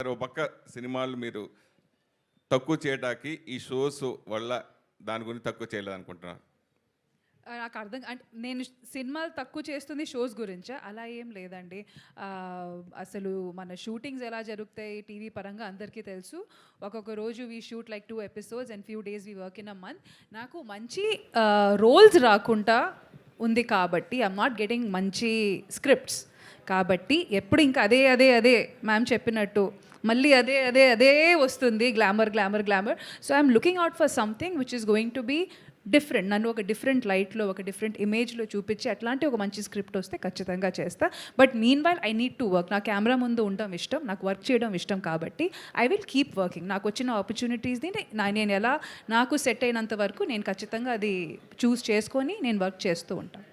మరి ఒక పక్క సినిమాలు మీరు తక్కువ చేయడానికి ఈ షోస్ వల్ల దాని గురించి తక్కువ చేయలేదనుకుంటున్నాను. నాకు అర్థం అంటే నేను సినిమాలు తక్కువ చేస్తుంది షోస్ గురించా? అలా ఏం లేదండి. అసలు మన షూటింగ్స్ ఎలా జరుగుతాయి టీవీ పరంగా అందరికీ తెలుసు. ఒక్కొక్క రోజు we shoot like 2 episodes and few days we work in a month. నాకు మంచి రోల్స్ రాకుండా ఉంది కాబట్టి ఐఎమ్ నాట్ గెటింగ్ మంచి స్క్రిప్ట్స్. కాబట్టి ఎప్పుడు ఇంకా అదే అదే అదే మ్యామ్ చెప్పినట్టు మళ్ళీ అదే అదే అదే వస్తుంది, glamour glamour glamour. So I'm looking out for something which is going to be different. నన్ను ఒక డిఫరెంట్ లైట్లో, ఒక డిఫరెంట్ ఇమేజ్లో చూపించి అట్లాంటి ఒక మంచి స్క్రిప్ట్ వస్తే ఖచ్చితంగా చేస్తా. But mean while I need to work. నా కెమెరా ముందు ఉండడం ఇష్టం, నాకు వర్క్ చేయడం ఇష్టం కాబట్టి ఐ విల్ కీప్ వర్కింగ్. నాకు వచ్చిన ఆపర్చునిటీస్ని నేను ఎలా నాకు సెట్ అయినంత వరకు నేను ఖచ్చితంగా అది చూస్ చేసుకొని నేను వర్క్ చేస్తూ ఉంటాను.